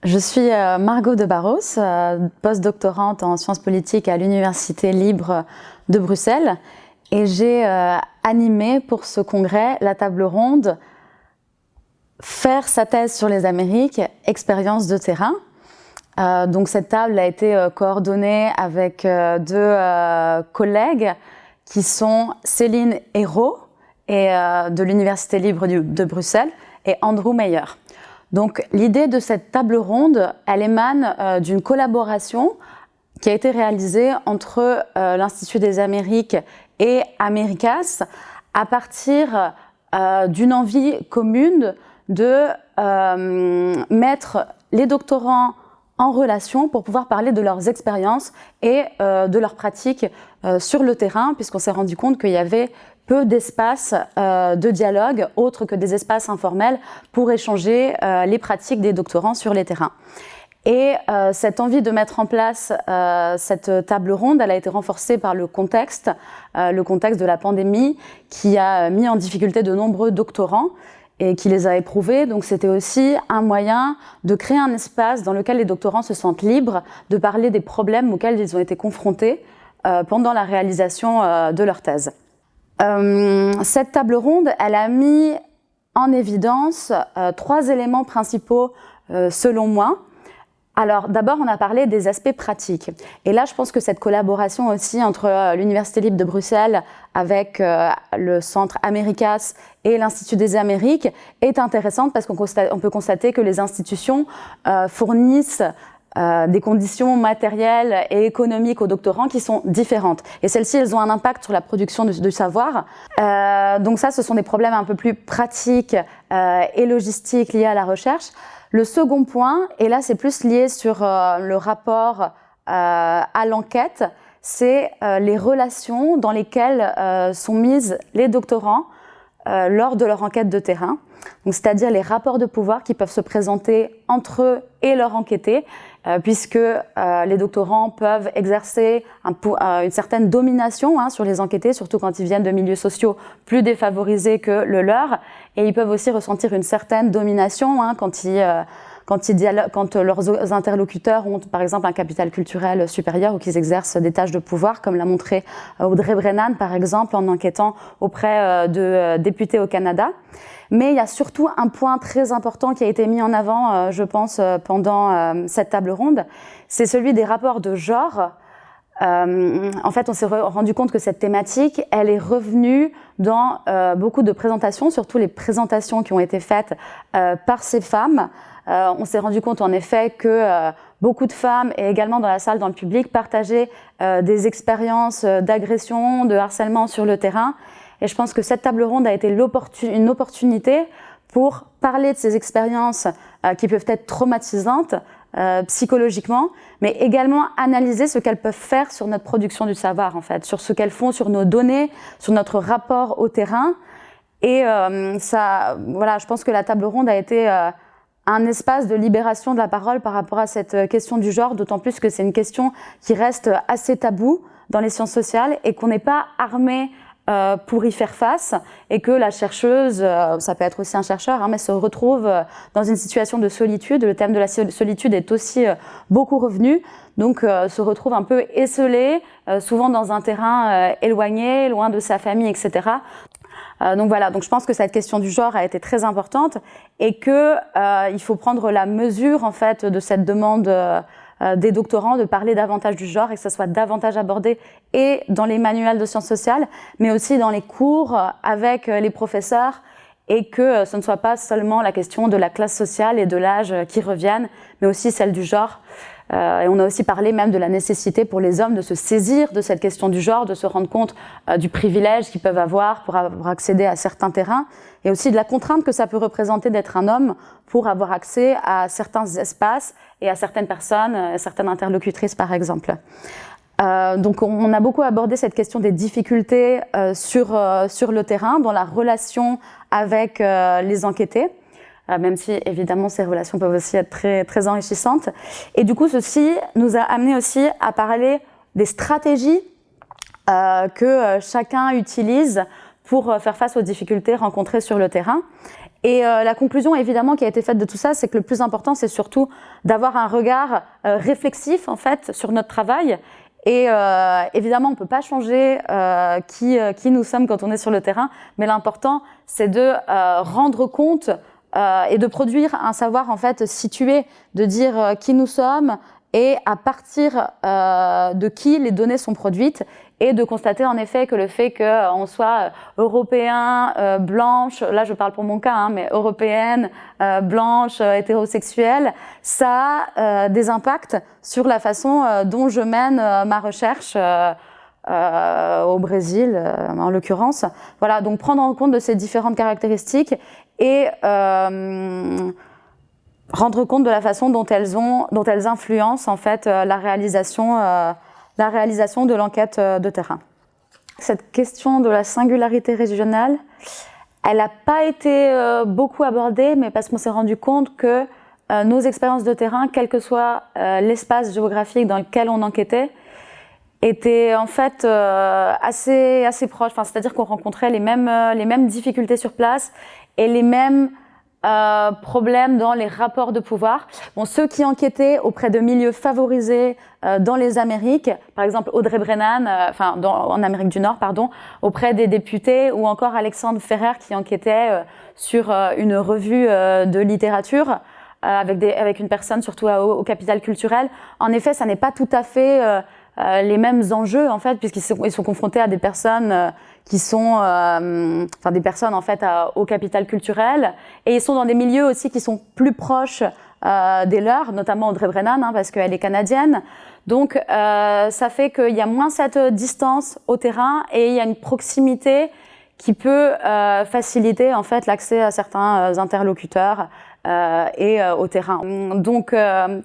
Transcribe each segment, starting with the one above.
Je suis Margot de Barros, postdoctorante en sciences politiques à l'Université libre de Bruxelles, et j'ai animé pour ce congrès la table ronde Faire sa thèse sur les Amériques, expérience de terrain. Donc cette table a été coordonnée avec deux collègues qui sont Céline Hérault de l'Université libre de Bruxelles et Andrew Meyer. Donc l'idée de cette table ronde, elle émane d'une collaboration qui a été réalisée entre l'Institut des Amériques et Americas à partir d'une envie commune de mettre les doctorants en relation pour pouvoir parler de leurs expériences et de leurs pratiques sur le terrain, puisqu'on s'est rendu compte qu'il y avait peu d'espaces de dialogue, autres que des espaces informels, pour échanger les pratiques des doctorants sur les terrains. Et cette envie de mettre en place cette table ronde, elle a été renforcée par le contexte de la pandémie qui a mis en difficulté de nombreux doctorants et qui les a éprouvés. Donc c'était aussi un moyen de créer un espace dans lequel les doctorants se sentent libres de parler des problèmes auxquels ils ont été confrontés pendant la réalisation de leur thèse. Cette table ronde, elle a mis en évidence trois éléments principaux selon moi. Alors d'abord, on a parlé des aspects pratiques. Et là, je pense que cette collaboration aussi entre l'Université libre de Bruxelles avec le centre Americas et l'Institut des Amériques est intéressante parce qu'on peut constater que les institutions fournissent des conditions matérielles et économiques aux doctorants qui sont différentes. Et celles-ci, elles ont un impact sur la production du savoir. Donc ça, ce sont des problèmes un peu plus pratiques et logistiques liés à la recherche. Le second point, et là c'est plus lié sur le rapport à l'enquête, c'est les relations dans lesquelles sont mises les doctorants lors de leur enquête de terrain. Donc, c'est-à-dire les rapports de pouvoir qui peuvent se présenter entre eux et leur enquêté, puisque les doctorants peuvent exercer une certaine domination sur les enquêtés, surtout quand ils viennent de milieux sociaux plus défavorisés que le leur, et ils peuvent aussi ressentir une certaine domination quand leurs interlocuteurs ont par exemple un capital culturel supérieur ou qu'ils exercent des tâches de pouvoir, comme l'a montré Audrey Brennan par exemple en enquêtant auprès de députés au Canada. Mais il y a surtout un point très important qui a été mis en avant, je pense, pendant cette table ronde, c'est celui des rapports de genre. En fait, on s'est rendu compte que cette thématique, elle est revenue dans beaucoup de présentations, surtout les présentations qui ont été faites par ces femmes. On s'est rendu compte en effet que beaucoup de femmes, et également dans la salle, dans le public, partageaient des expériences d'agression, de harcèlement sur le terrain. Et je pense que cette table ronde a été une opportunité pour parler de ces expériences qui peuvent être traumatisantes psychologiquement, mais également analyser ce qu'elles peuvent faire sur notre production du savoir, en fait, sur ce qu'elles font sur nos données, sur notre rapport au terrain. Et voilà, je pense que la table ronde a été un espace de libération de la parole par rapport à cette question du genre, d'autant plus que c'est une question qui reste assez taboue dans les sciences sociales et qu'on n'est pas armé pour y faire face, et que la chercheuse, ça peut être aussi un chercheur, mais se retrouve dans une situation de solitude. Le thème de la solitude est aussi beaucoup revenu, donc se retrouve un peu esselé, souvent dans un terrain éloigné, loin de sa famille, etc. Donc voilà, donc je pense que cette question du genre a été très importante et que il faut prendre la mesure en fait de cette demande des doctorants de parler davantage du genre et que ça soit davantage abordé et dans les manuels de sciences sociales, mais aussi dans les cours avec les professeurs, et que ce ne soit pas seulement la question de la classe sociale et de l'âge qui reviennent, mais aussi celle du genre. Et on a aussi parlé même de la nécessité pour les hommes de se saisir de cette question du genre, de se rendre compte du privilège qu'ils peuvent avoir pour accéder à certains terrains, et aussi de la contrainte que ça peut représenter d'être un homme pour avoir accès à certains espaces et à certaines personnes, à certaines interlocutrices par exemple. Donc on a beaucoup abordé cette question des difficultés sur le terrain, dans la relation avec les enquêtés. Même si évidemment ces relations peuvent aussi être très, très enrichissantes. Et du coup, ceci nous a amené aussi à parler des stratégies que chacun utilise pour faire face aux difficultés rencontrées sur le terrain. Et la conclusion évidemment qui a été faite de tout ça, c'est que le plus important, c'est surtout d'avoir un regard réflexif en fait sur notre travail. Et évidemment, on peut pas changer qui nous sommes quand on est sur le terrain, mais l'important, c'est de rendre compte et de produire un savoir en fait situé, de dire qui nous sommes et à partir de qui les données sont produites, et de constater en effet que le fait qu'on soit européen, blanche, là je parle pour mon cas, hein, mais européenne, blanche, hétérosexuelle, ça a des impacts sur la façon dont je mène ma recherche au Brésil, en l'occurrence. Voilà, donc prendre en compte de ces différentes caractéristiques et rendre compte de la façon dont elles influencent en fait la réalisation de l'enquête de terrain. Cette question de la singularité régionale, elle n'a pas été beaucoup abordée, mais parce qu'on s'est rendu compte que nos expériences de terrain, quel que soit l'espace géographique dans lequel on enquêtait, étaient en fait assez proches. Enfin, c'est-à-dire qu'on rencontrait les mêmes difficultés sur place et les mêmes problèmes dans les rapports de pouvoir. Bon, ceux qui enquêtaient auprès de milieux favorisés dans les Amériques, par exemple Audrey Brennan, en Amérique du Nord, pardon, auprès des députés, ou encore Alexandre Ferrer qui enquêtait sur une revue de littérature avec une personne surtout au capital culturel. En effet, ça n'est pas tout à fait les mêmes enjeux en fait, puisqu'ils sont confrontés à des personnes qui sont des personnes en fait au capital culturel, et ils sont dans des milieux aussi qui sont plus proches des leurs, notamment Audrey Brennan, hein, parce qu'elle est canadienne. Donc ça fait qu'il y a moins cette distance au terrain et il y a une proximité qui peut faciliter en fait l'accès à certains interlocuteurs et au terrain. Donc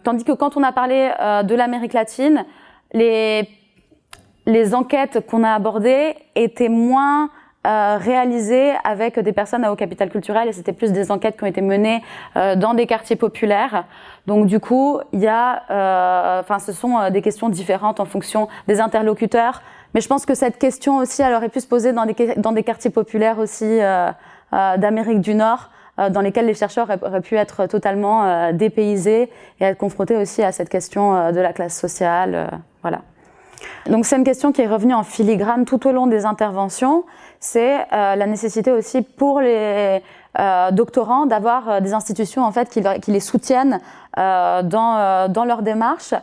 tandis que quand on a parlé de l'Amérique latine, les enquêtes qu'on a abordées étaient moins réalisées avec des personnes à haut capital culturel, et c'était plus des enquêtes qui ont été menées dans des quartiers populaires. Donc du coup, il y a, ce sont des questions différentes en fonction des interlocuteurs. Mais je pense que cette question aussi, elle aurait pu se poser dans des quartiers populaires aussi d'Amérique du Nord, dans lesquels les chercheurs auraient pu être totalement dépaysés et être confrontés aussi à cette question de la classe sociale. Voilà. Donc c'est une question qui est revenue en filigrane tout au long des interventions. C'est la nécessité aussi pour les doctorants d'avoir des institutions en fait qui les soutiennent dans leur démarche.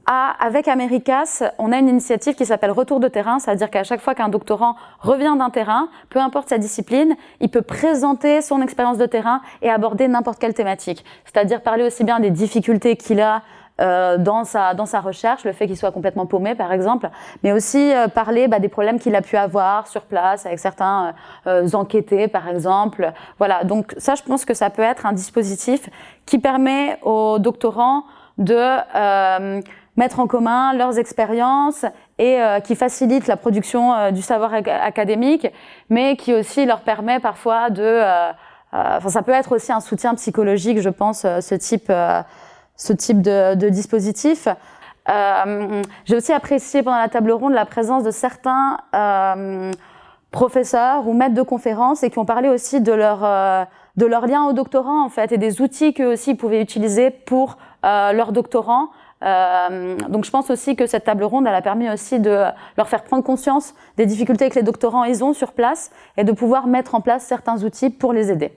Avec Americas, on a une initiative qui s'appelle Retour de terrain, c'est-à-dire qu'à chaque fois qu'un doctorant revient d'un terrain, peu importe sa discipline, il peut présenter son expérience de terrain et aborder n'importe quelle thématique. C'est-à-dire parler aussi bien des difficultés qu'il a dans sa recherche, le fait qu'il soit complètement paumé par exemple, mais aussi parler des problèmes qu'il a pu avoir sur place avec certains enquêtés par exemple. Voilà, donc ça je pense que ça peut être un dispositif qui permet aux doctorants de mettre en commun leurs expériences et qui facilite la production du savoir académique, mais qui aussi leur permet parfois ça peut être aussi un soutien psychologique, je pense, ce type de dispositif. J'ai aussi apprécié pendant la table ronde la présence de certains professeurs ou maîtres de conférences et qui ont parlé aussi de leur lien au doctorant en fait, et des outils qu'eux aussi pouvaient utiliser pour leurs doctorants. Donc je pense aussi que cette table ronde elle a permis aussi de leur faire prendre conscience des difficultés que les doctorants ils ont sur place et de pouvoir mettre en place certains outils pour les aider.